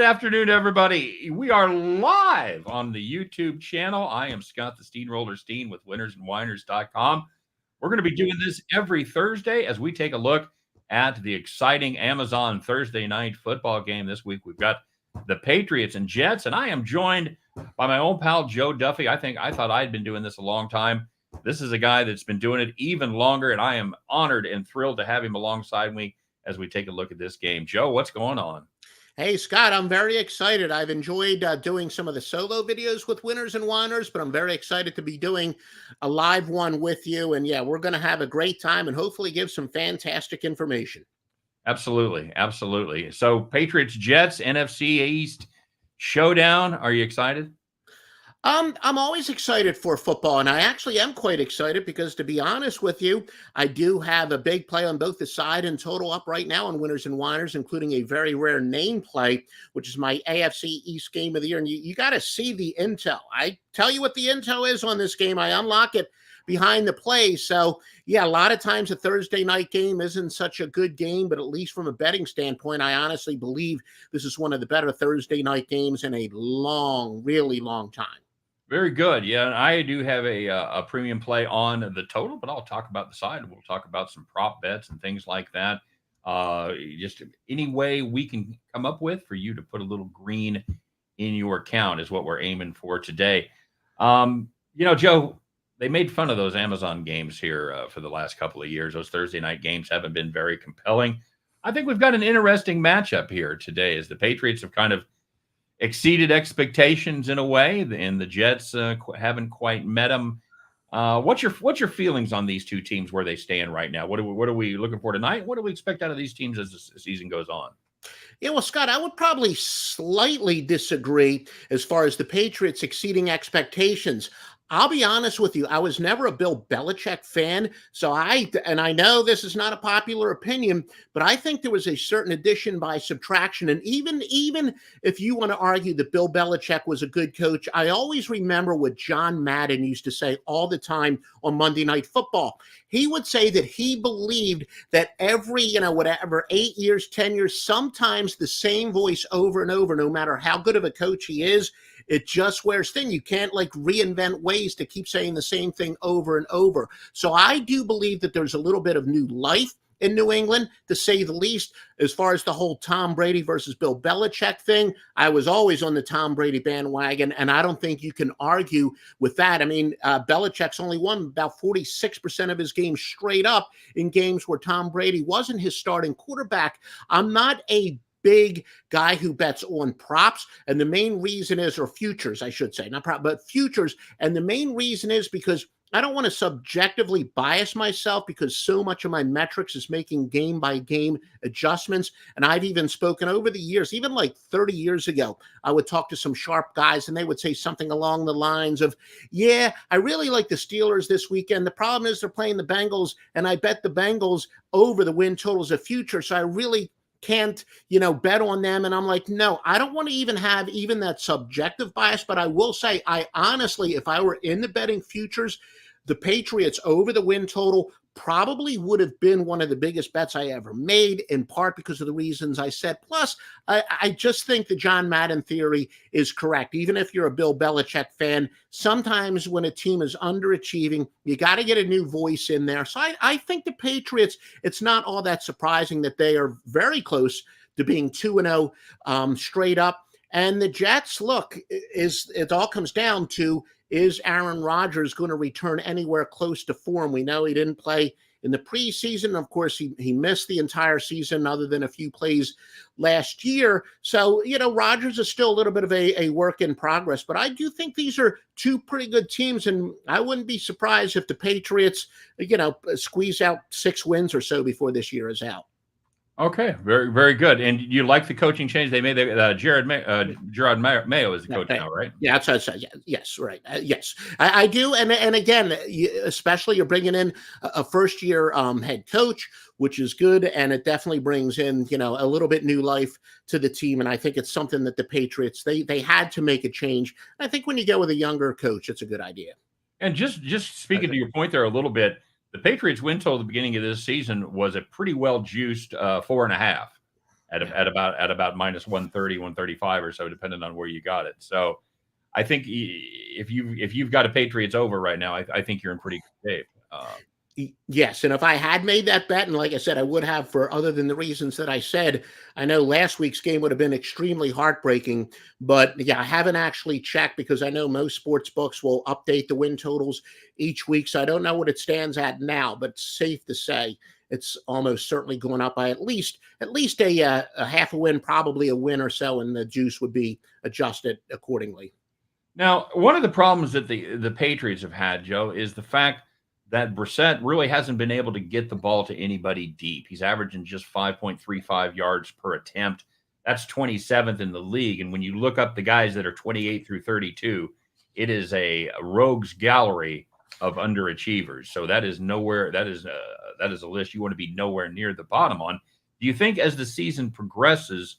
afternoon, everybody. We are live on the YouTube channel. I am Scott the Steamroller Steehn with winnersandwhiners.com. We're going to be doing this every Thursday as we take a look at the exciting Amazon Thursday night football game. This week we've got the Patriots and Jets, and I am joined by my old pal Joe Duffy. I thought I'd been doing this a long time. This is a guy that's been doing it even longer, and I am honored and thrilled to have him alongside me as we take a look at this game. Joe, what's going on? Hey, Scott, I'm very excited. I've enjoyed doing some of the solo videos with Winners and Whiners, but I'm very excited to be doing a live one with you. And yeah, we're going to have a great time and hopefully give some fantastic information. Absolutely. Absolutely. So Patriots, Jets, NFC East showdown. Are you excited? I'm always excited for football, and I actually am quite excited because, to be honest with you, I do have a big play on both the side and total up right now on Winners and Whiners, including a very rare name play, which is my AFC East game of the year. And you got to see the intel. I tell you what the intel is on this game. I unlock it behind the play. So, yeah, a lot of times a Thursday night game isn't such a good game, but at least from a betting standpoint, I honestly believe this is one of the better Thursday night games in a long, really long time. Very good. Yeah, and I do have a premium play on the total, but I'll talk about the side. We'll talk about some prop bets and things like that. Just any way we can come up with for you to put a little green in your account is what we're aiming for today. Joe, they made fun of those Amazon games here for the last couple of years. Those Thursday night games haven't been very compelling. I think we've got an interesting matchup here today as the Patriots have kind of exceeded expectations in a way, and the Jets haven't quite met them. What's your feelings on these two teams, where they stand right now? What are we looking for tonight? What do we expect out of these teams as the season goes on? Yeah, well, Scott, I would probably slightly disagree as far as the Patriots exceeding expectations. I'll be honest with you. I was never a Bill Belichick fan. So I know this is not a popular opinion, but I think there was a certain addition by subtraction. And even if you want to argue that Bill Belichick was a good coach, I always remember what John Madden used to say all the time on Monday Night Football. He would say that he believed that every, 8 years, 10 years, sometimes the same voice over and over, no matter how good of a coach he is, it just wears thin. You can't reinvent ways to keep saying the same thing over and over. So I do believe that there's a little bit of new life in New England, to say the least. As far as the whole Tom Brady versus Bill Belichick thing, I was always on the Tom Brady bandwagon, and I don't think you can argue with that. I mean, Belichick's only won about 46% of his games straight up in games where Tom Brady wasn't his starting quarterback. I'm not a big guy who bets on props, and the main reason is, or futures, I should say, not prop, but futures. And the main reason is because I don't want to subjectively bias myself, because so much of my metrics is making game by game adjustments. And I've even spoken over the years, even like 30 years ago, I would talk to some sharp guys and they would say something along the lines of, yeah, I really like the Steelers this weekend. The problem is they're playing the Bengals, and I bet the Bengals over the win totals of future. So I really can't, bet on them. And I'm like, no, I don't want to even have even that subjective bias. But I will say, I honestly, if I were in the betting futures, the Patriots over the win total probably would have been one of the biggest bets I ever made, in part because of the reasons I said. Plus, I just think the John Madden theory is correct. Even if you're a Bill Belichick fan, sometimes when a team is underachieving, you got to get a new voice in there. So I think the Patriots, it's not all that surprising that they are very close to being 2-0 straight up. And the Jets, look, it all comes down to, is Aaron Rodgers going to return anywhere close to form? We know he didn't play in the preseason. Of course, he missed the entire season other than a few plays last year. So, Rodgers is still a little bit of a work in progress. But I do think these are two pretty good teams, and I wouldn't be surprised if the Patriots, squeeze out 6 wins or so before this year is out. Okay, very, very good. And you like the coaching change they made? Gerard Mayo is the coach now, right? Yeah, that's what I said. Yeah, yes, right. Yes, I do. And again, especially you're bringing in a first-year head coach, which is good, and it definitely brings in a little bit new life to the team. And I think it's something that the Patriots they had to make a change. I think when you go with a younger coach, it's a good idea. And just speaking to your point there a little bit, the Patriots win total at the beginning of this season was a pretty well juiced 4.5. at about minus 130, 135 or so, depending on where you got it. So I think if you've got a Patriots over right now, I think you're in pretty good shape. Yes, and if I had made that bet, and like I said, I would have for other than the reasons that I said, I know last week's game would have been extremely heartbreaking, but yeah, I haven't actually checked because I know most sports books will update the win totals each week, so I don't know what it stands at now, but it's safe to say it's almost certainly going up by at least a half a win, probably a win or so, and the juice would be adjusted accordingly. Now, one of the problems that the Patriots have had, Joe, is the fact that Brissett really hasn't been able to get the ball to anybody deep. He's averaging just 5.35 yards per attempt. That's 27th in the league. And when you look up the guys that are 28 through 32, it is a rogues gallery of underachievers. So that is nowhere. That is a list you want to be nowhere near the bottom on. Do you think as the season progresses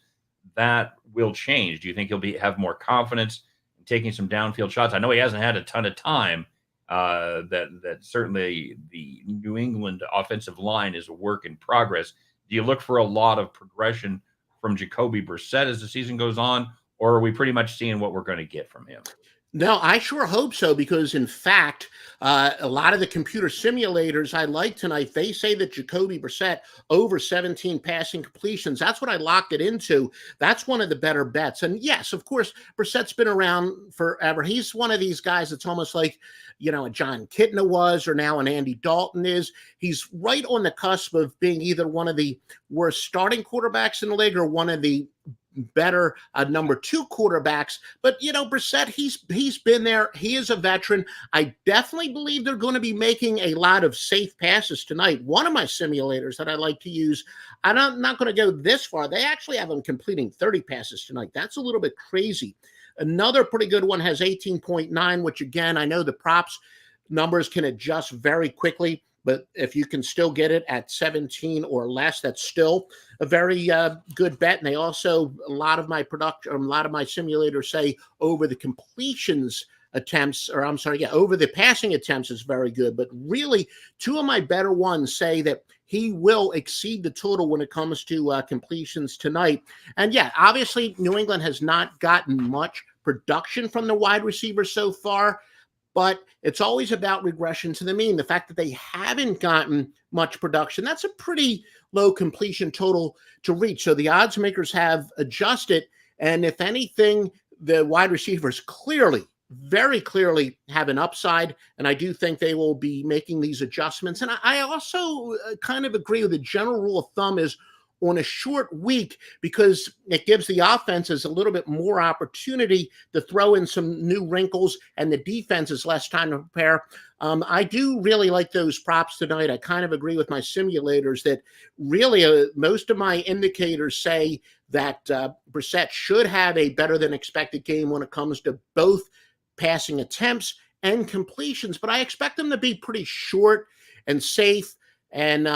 that will change? Do you think he'll have more confidence in taking some downfield shots? I know he hasn't had a ton of time. That certainly the New England offensive line is a work in progress. Do you look for a lot of progression from Jacoby Brissett as the season goes on, or are we pretty much seeing what we're going to get from him? No, I sure hope so because, in fact, a lot of the computer simulators I like tonight, they say that Jacoby Brissett over 17 passing completions. That's what I locked it into. That's one of the better bets. And yes, of course, Brissett's been around forever. He's one of these guys that's almost like, a John Kitna was or now an Andy Dalton is. He's right on the cusp of being either one of the worst starting quarterbacks in the league or one of the better number two quarterbacks. But Brissett, he's been there. He is a veteran. I definitely believe they're going to be making a lot of safe passes tonight. One of my simulators that I like to use, I'm not going to go this far. They actually have him completing 30 passes tonight. That's a little bit crazy. Another pretty good one has 18.9, which again, I know the props numbers can adjust very quickly. But if you can still get it at 17 or less, that's still a very good bet. And they also, a lot of my simulators say over the completions attempts, or I'm sorry, over the passing attempts is very good. But really, two of my better ones say that he will exceed the total when it comes to completions tonight. And yeah, obviously, New England has not gotten much production from the wide receivers so far. But it's always about regression to the mean. The fact that they haven't gotten much production, that's a pretty low completion total to reach. So the odds makers have adjusted. And if anything, the wide receivers very clearly have an upside. And I do think they will be making these adjustments. And I also kind of agree with the general rule of thumb is on a short week because it gives the offenses a little bit more opportunity to throw in some new wrinkles and the defense is less time to prepare. I do really like those props tonight. I kind of agree with my simulators that really most of my indicators say that Brissett should have a better than expected game when it comes to both passing attempts and completions, but I expect them to be pretty short and safe. And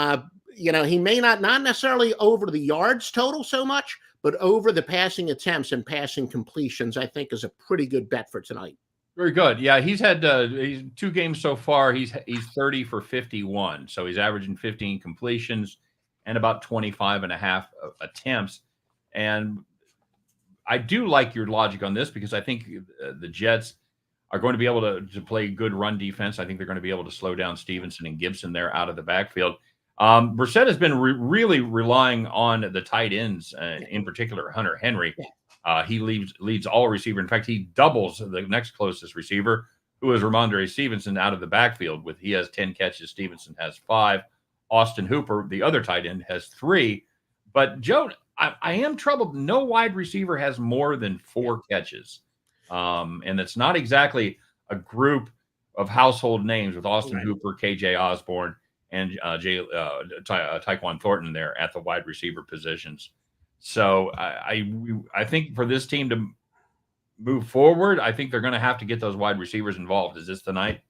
he may not necessarily over the yards total so much, but over the passing attempts and passing completions, I think is a pretty good bet for tonight. Very good. Yeah, he's had he's 2 games so far. He's 30 for 51, so he's averaging 15 completions and about 25 and a half attempts. And I do like your logic on this because I think the Jets are going to be able to play good run defense. I think they're going to be able to slow down Stevenson and Gibson there out of the backfield. Brissett has been really relying on the tight ends, in particular Hunter Henry. He leads all receiver. In fact, he doubles the next closest receiver, who is Ramondre Stevenson, out of the backfield. He has 10 catches. Stevenson has 5. Austin Hooper, the other tight end, has 3. But Joe, I am troubled. No wide receiver has more than 4 catches, and it's not exactly a group of household names with Austin Hooper, KJ Osborne, and Tyquan Thornton there at the wide receiver positions. So I think for this team to move forward, I think they're going to have to get those wide receivers involved. Is this the night?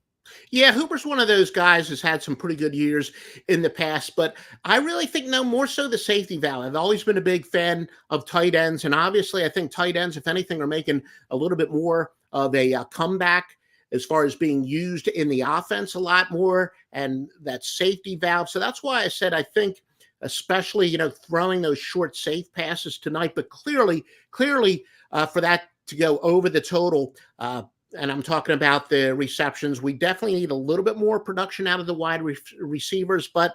Yeah, Hooper's one of those guys who's had some pretty good years in the past, but I really think more so the safety valve. I've always been a big fan of tight ends, and obviously I think tight ends, if anything, are making a little bit more of a comeback as far as being used in the offense a lot more, and that safety valve. So that's why I said I think especially, throwing those short, safe passes tonight. But clearly, for that to go over the total, and I'm talking about the receptions, we definitely need a little bit more production out of the wide receivers. But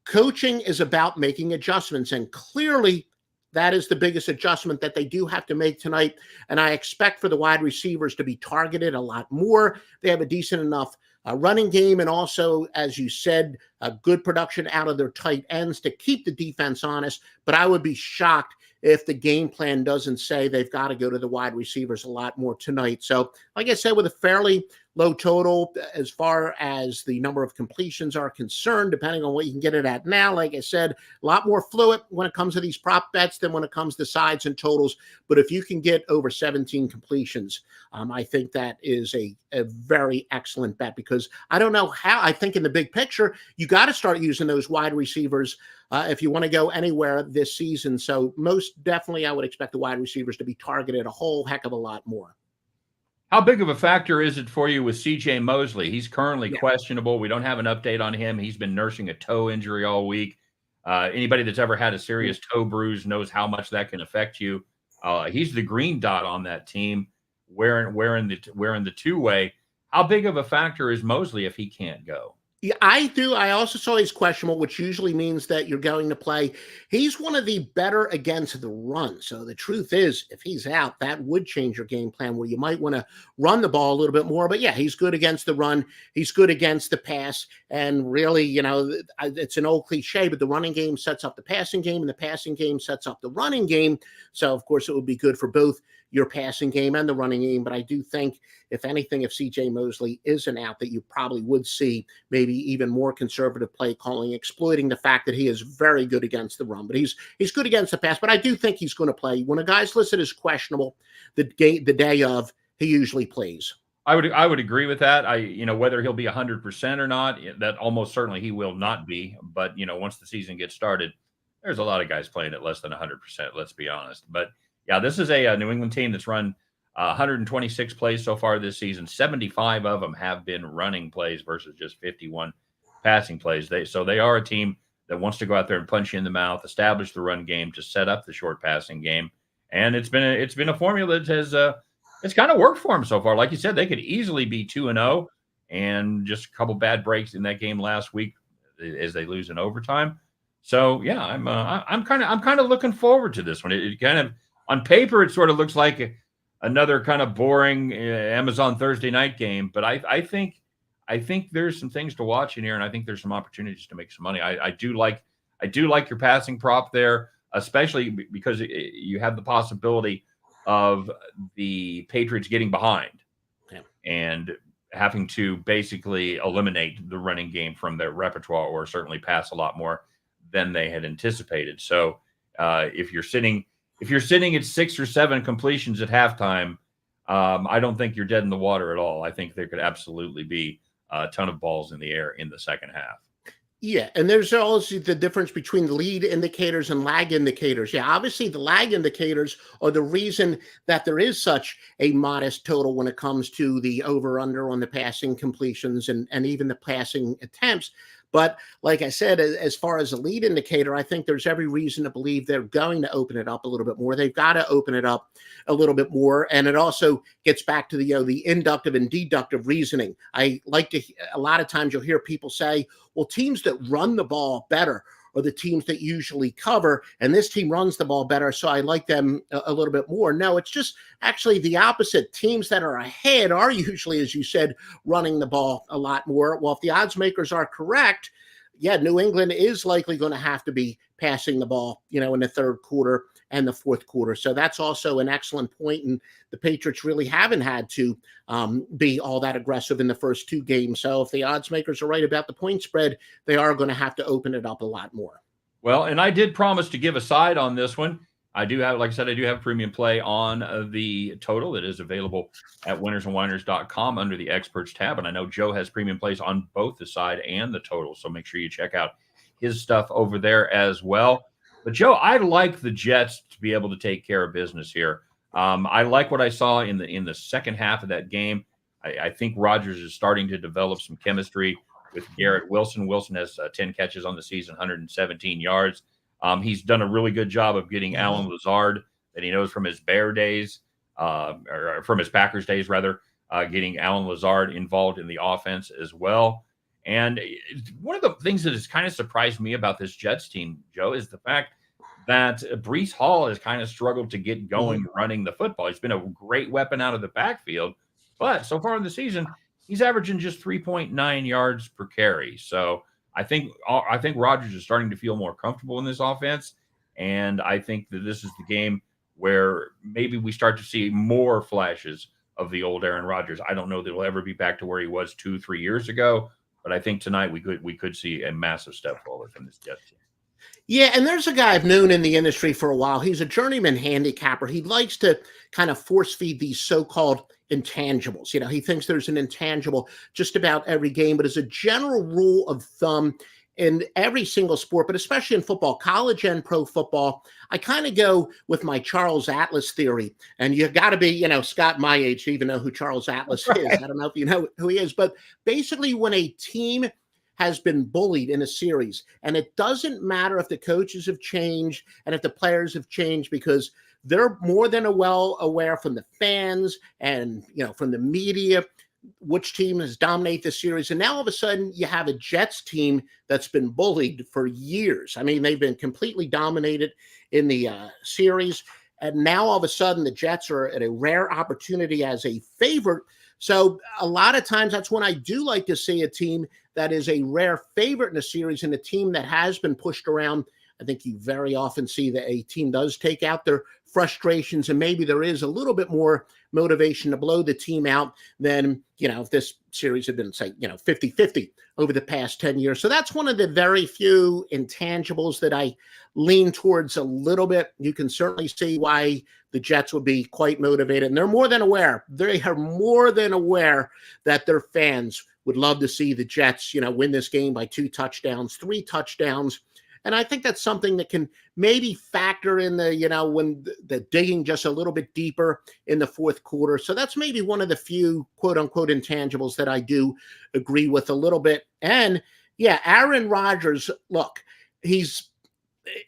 coaching is about making adjustments, and clearly that is the biggest adjustment that they do have to make tonight. And I expect for the wide receivers to be targeted a lot more. They have a decent enough running game, and also, as you said, a good production out of their tight ends to keep the defense honest. But I would be shocked if the game plan doesn't say they've got to go to the wide receivers a lot more tonight. So, like I said, with a fairly low total as far as the number of completions are concerned, depending on what you can get it at now, like I said, a lot more fluid when it comes to these prop bets than when it comes to sides and totals. But if you can get over 17 completions, I think that is a very excellent bet, because I don't know how. I think in the big picture, you got to start using those wide receivers if you want to go anywhere this season. So most definitely, I would expect the wide receivers to be targeted a whole heck of a lot more. How big of a factor is it for you with C.J. Mosley? He's currently questionable. We don't have an update on him. He's been nursing a toe injury all week. Anybody that's ever had a serious toe bruise knows how much that can affect you. He's the green dot on that team, wearing the two-way. How big of a factor is Mosley if he can't go? Yeah, I do. I also saw he's questionable, which usually means that you're going to play. He's one of the better against the run. So the truth is, if he's out, that would change your game plan, where you might want to run the ball a little bit more. But yeah, he's good against the run. He's good against the pass. And really, it's an old cliche, but the running game sets up the passing game, and the passing game sets up the running game. So of course, it would be good for both your passing game and the running game. But I do think, if anything, if C.J. Mosley isn't out, that you probably would see maybe even more conservative play calling, exploiting the fact that he is very good against the run, but he's good against the pass. But I do think he's going to play. When a guy's listed as questionable the day of, he usually plays. I would agree with that. Whether he'll be 100% or not, that almost certainly he will not be. But once the season gets started, there's a lot of guys playing at less than 100%. Let's be honest. But yeah, this is a New England team that's run 126 plays so far this season. 75 of them have been running plays versus just 51 passing plays. They are a team that wants to go out there and punch you in the mouth, establish the run game to set up the short passing game. And it's been a formula that has it's kind of worked for them so far. Like you said, they could easily be 2-0, and just a couple bad breaks in that game last week as they lose in overtime. So yeah, I'm kind of looking forward to this one. It kind of, on paper, it sort of looks like another kind of boring Amazon Thursday night game, but I think there's some things to watch in here, and I think there's some opportunities to make some money. I do like your passing prop there, especially because you have the possibility of the Patriots getting behind and having to basically eliminate the running game from their repertoire, or certainly pass a lot more than they had anticipated. So if you're sitting at 6 or 7 completions at halftime, I don't think you're dead in the water at all. I think there could absolutely be a ton of balls in the air in the second half. Yeah, and there's also the difference between the lead indicators and lag indicators. Yeah, obviously the lag indicators are the reason that there is such a modest total when it comes to the over-under on the passing completions and even the passing attempts. But like I said, as far as a lead indicator, I think there's every reason to believe they're going to open it up a little bit more. They've got to open it up a little bit more. And it also gets back to the inductive and deductive reasoning. I like to, a lot of times you'll hear people say, well, teams that run the ball better are the teams that usually cover, and this team runs the ball better, so I like them a little bit more. No, it's just actually the opposite. Teams that are ahead are usually, as you said, running the ball a lot more. Well, if the odds makers are correct, yeah, New England is likely going to have to be passing the ball, in the third quarter and the fourth quarter. So that's also an excellent point. And the Patriots really haven't had to be all that aggressive in the first 2 games. So if the odds makers are right about the point spread, they are going to have to open it up a lot more. Well, and I did promise to give a side on this one. I do have, like I said, I do have premium play on the total that is available at winnersandwhiners.com under the experts tab. And I know Joe has premium plays on both the side and the total. So make sure you check out his stuff over there as well. But Joe, I like the Jets to be able to take care of business here. I like what I saw in the second half of that game. I think Rodgers is starting to develop some chemistry with Garrett Wilson. Wilson has 10 catches on the season, 117 yards. He's done a really good job of getting Alan Lazard, that he knows from his Bear days, or from his Packers days, rather, getting Alan Lazard involved in the offense as well. And one of the things that has kind of surprised me about this Jets team, Joe, is the fact that Breece Hall has kind of struggled to get going running the football. He's been a great weapon out of the backfield, but so far in the season, he's averaging just 3.9 yards per carry. So I think Rodgers is starting to feel more comfortable in this offense, and I think that this is the game where maybe we start to see more flashes of the old Aaron Rodgers. I don't know that he'll ever be back to where he was 2-3 years ago, but I think tonight we could see a massive step forward from this Jets team. Yeah, and there's a guy I've known in the industry for a while. He's a journeyman handicapper. He likes to kind of force feed these so-called intangibles. You know, he thinks there's an intangible just about every game, but as a general rule of thumb in every single sport, but especially in football, college and pro football, I kind of go with my Charles Atlas theory. And you got to be, you know, Scott, my age, to even know who Charles Atlas is. I don't know if you know who he is, but basically when a team has been bullied in a series, and it doesn't matter if the coaches have changed and if the players have changed, because they're more than well aware from the fans and, you know, from the media, which team has dominated the series. And now all of a sudden you have a Jets team that's been bullied for years. I mean, they've been completely dominated in the series. And now all of a sudden the Jets are at a rare opportunity as a favorite. So a lot of times that's when I do like to see a team that is a rare favorite in a series, and a team that has been pushed around. I think you very often see that a team does take out their frustrations, and maybe there is a little bit more motivation to blow the team out than, you know, if this series had been, say, you know, 50-50 over the past 10 years. So that's one of the very few intangibles that I lean towards a little bit. You can certainly see why the Jets would be quite motivated, and they're more than aware. They are more than aware that their fans would love to see the Jets, you know, win this game by 2 touchdowns, 3 touchdowns. And I think that's something that can maybe factor in the, you know, when the digging just a little bit deeper in the fourth quarter. So that's maybe one of the few quote unquote intangibles that I do agree with a little bit. And yeah, Aaron Rodgers, look, he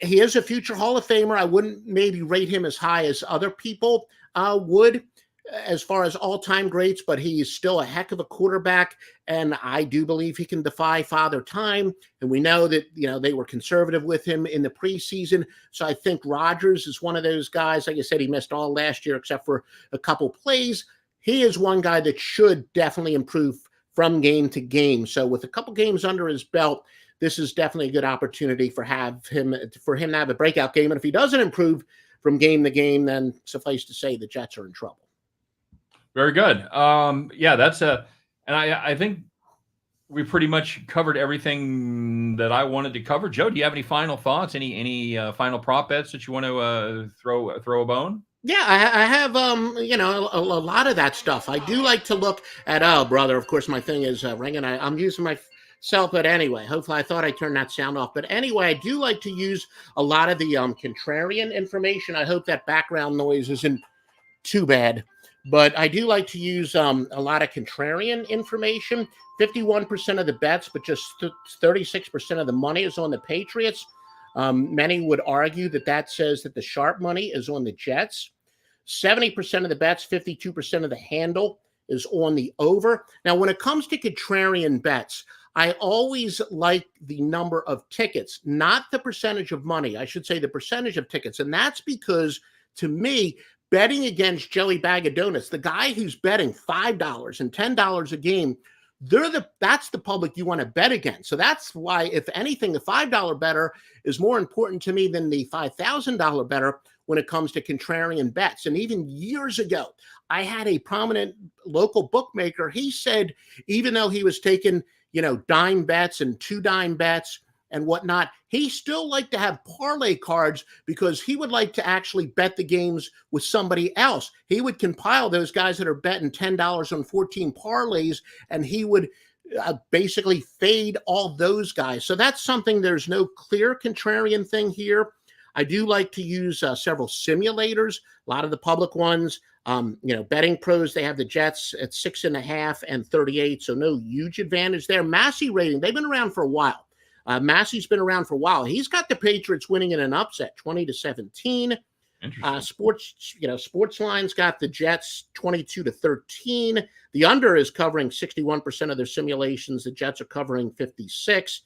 is a future Hall of Famer. I wouldn't maybe rate him as high as other people would as far as all-time greats, but he is still a heck of a quarterback, and I do believe he can defy Father Time. And we know that, you know, they were conservative with him in the preseason. So I think Rodgers is one of those guys. Like I said, he missed all last year except for a couple plays. He is one guy that should definitely improve from game to game. So with a couple games under his belt, this is definitely a good opportunity for him to have a breakout game. And if he doesn't improve from game to game, then suffice to say the Jets are in trouble. Very good. Yeah, and I think we pretty much covered everything that I wanted to cover. Joe, do you have any final thoughts? Any final prop bets that you want to throw a bone? Yeah, I have, you know, a lot of that stuff. I do like to look at, oh, brother, of course, my thing is ringing. I'm using my cell phone anyway. Hopefully, I thought I turned that sound off. But anyway, I do like to use a lot of the contrarian information. I hope that background noise isn't too bad. But I do like to use a lot of contrarian information. 51% of the bets, but just 36% of the money is on the Patriots. Many would argue that says that the sharp money is on the Jets. 70% of the bets, 52% of the handle is on the over. Now, when it comes to contrarian bets, I always like the number of tickets, not the percentage of money. I should say the percentage of tickets. And that's because, to me, betting against Jelly Bag of Donuts, the guy who's betting $5 and $10 a game, that's the public you want to bet against. So that's why, if anything, the $5 bettor is more important to me than the $5,000 bettor when it comes to contrarian bets. And even years ago, I had a prominent local bookmaker. He said, even though he was taking, you know, dime bets and 2 dime bets and whatnot, he still liked to have parlay cards because he would like to actually bet the games with somebody else. He would compile those guys that are betting $10 on 14 parlays, and he would basically fade all those guys. So that's something, there's no clear contrarian thing here. I do like to use several simulators, a lot of the public ones. Betting pros, they have the Jets at 6.5 and 38, so no huge advantage there. Massey rating, they've been around for a while. Massey's been around for a while. He's got the Patriots winning in an upset, 20-17. Sports lines got the Jets 22-13. The under is covering 61% of their simulations. The Jets are covering 56.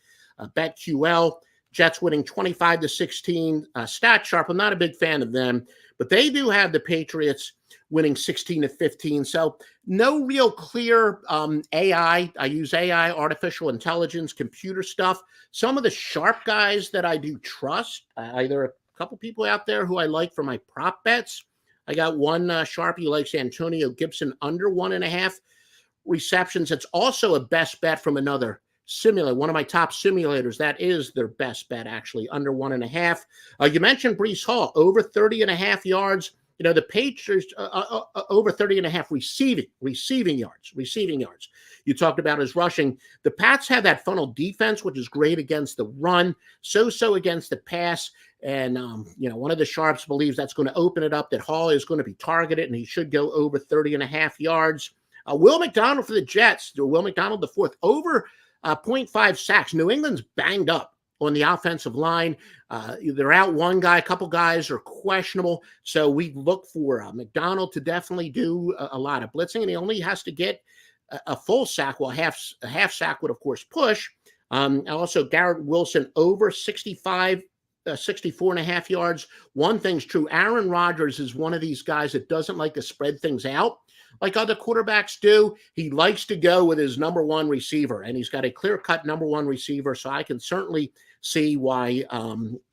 BetQL, Jets winning 25-16. Stat Sharp, I'm not a big fan of them, but they do have the Patriots winning 16-15. So no real clear AI. I use AI, artificial intelligence, computer stuff. Some of the sharp guys that I do trust, either a couple people out there who I like for my prop bets. I got one sharpie who likes Antonio Gibson under 1.5 receptions. It's also a best bet from another simulator, one of my top simulators. That is their best bet, actually, under 1.5. You mentioned Breece Hall, over 30.5 yards. The Patriots over 30.5 receiving yards. You talked about his rushing. The Pats have that funnel defense, which is great against the run, so against the pass. And, one of the sharps believes that's going to open it up, that Hall is going to be targeted, and he should go over 30.5 yards. Will McDonald for the Jets, Will McDonald the fourth, over 0.5 sacks. New England's banged up on the offensive line. They're out one guy, a couple guys are questionable. So we look for McDonald to definitely do a lot of blitzing, and he only has to get a full sack. Well, a half sack would, of course, push. Also, Garrett Wilson over 64.5 yards. One thing's true. Aaron Rodgers is one of these guys that doesn't like to spread things out like other quarterbacks do. He likes to go with his number one receiver, and he's got a clear-cut number one receiver, so I can certainly see why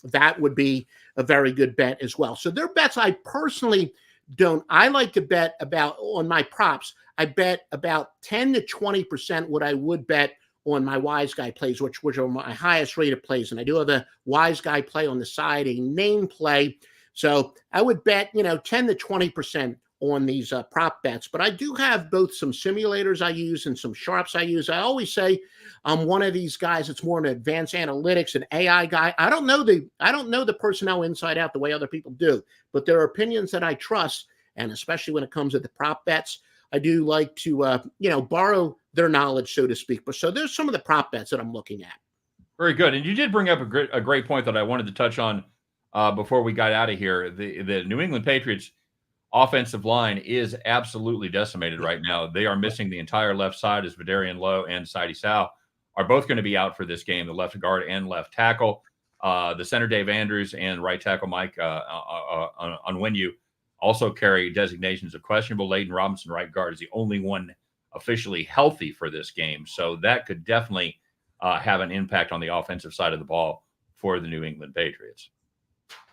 that would be a very good bet as well. So they're bets I personally don't. I like to bet about, on my props, I bet about 10 to 20% what I would bet on my wise guy plays, which are my highest rated plays. And I do have a wise guy play on the side, a name play. So I would bet, 10 to 20% on these prop bets. But I do have both some simulators I use and some sharps I use. I always say I'm one of these guys that's more an advanced analytics and AI guy. I don't know the personnel inside out the way other people do, but there are opinions that I trust. And especially when it comes to the prop bets, I do like to, borrow their knowledge, so to speak. But so there's some of the prop bets that I'm looking at. Very good. And you did bring up a great point that I wanted to touch on before we got out of here. The New England Patriots offensive line is absolutely decimated right now. They are missing the entire left side, as Vidarian Lowe and Sidey Sow are both going to be out for this game, the left guard and left tackle. The center, Dave Andrews, and right tackle, Mike Onwenu, also carry designations of questionable. Layden Robinson, right guard, is the only one officially healthy for this game. So that could definitely have an impact on the offensive side of the ball for the New England Patriots.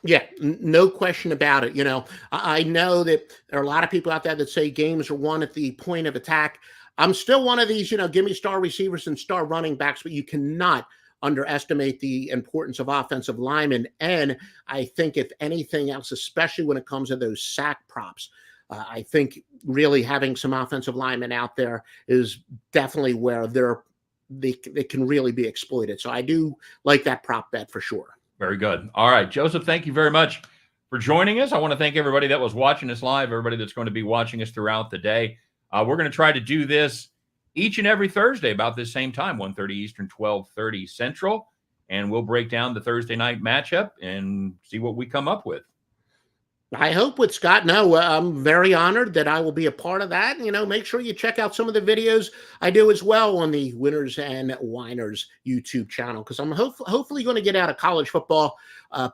Yeah, no question about it. I know that there are a lot of people out there that say games are won at the point of attack. I'm still one of these, give me star receivers and star running backs, but you cannot underestimate the importance of offensive linemen. And I think if anything else, especially when it comes to those sack props, I think really having some offensive linemen out there is definitely where they can really be exploited. So I do like that prop bet for sure. Very good. All right, Joseph, thank you very much for joining us. I want to thank everybody that was watching us live, everybody that's going to be watching us throughout the day. We're going to try to do this each and every Thursday about this same time, 1:30 Eastern, 12:30 Central, and we'll break down the Thursday night matchup and see what we come up with. I hope with Scott. No, I'm very honored that I will be a part of that. Make sure you check out some of the videos I do as well on the Winners and Whiners YouTube channel, because I'm hopefully going to get out a college football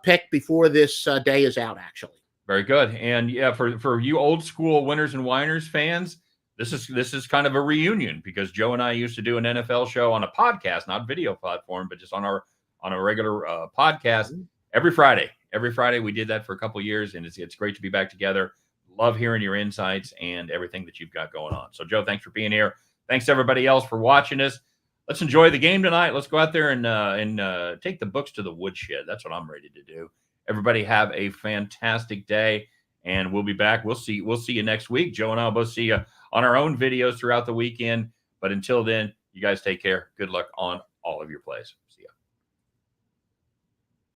pick before this day is out, actually. Very good. And yeah, for you old school Winners and Whiners fans, this is kind of a reunion, because Joe and I used to do an NFL show on a podcast, not video platform, but just on a regular podcast every Friday. Every Friday we did that for a couple of years, and it's great to be back together. Love hearing your insights and everything that you've got going on. So, Joe, thanks for being here. Thanks to everybody else for watching us. Let's enjoy the game tonight. Let's go out there and take the books to the woodshed. That's what I'm ready to do. Everybody have a fantastic day, and we'll be back. We'll see you next week. Joe and I will both see you on our own videos throughout the weekend. But until then, you guys take care. Good luck on all of your plays. See ya.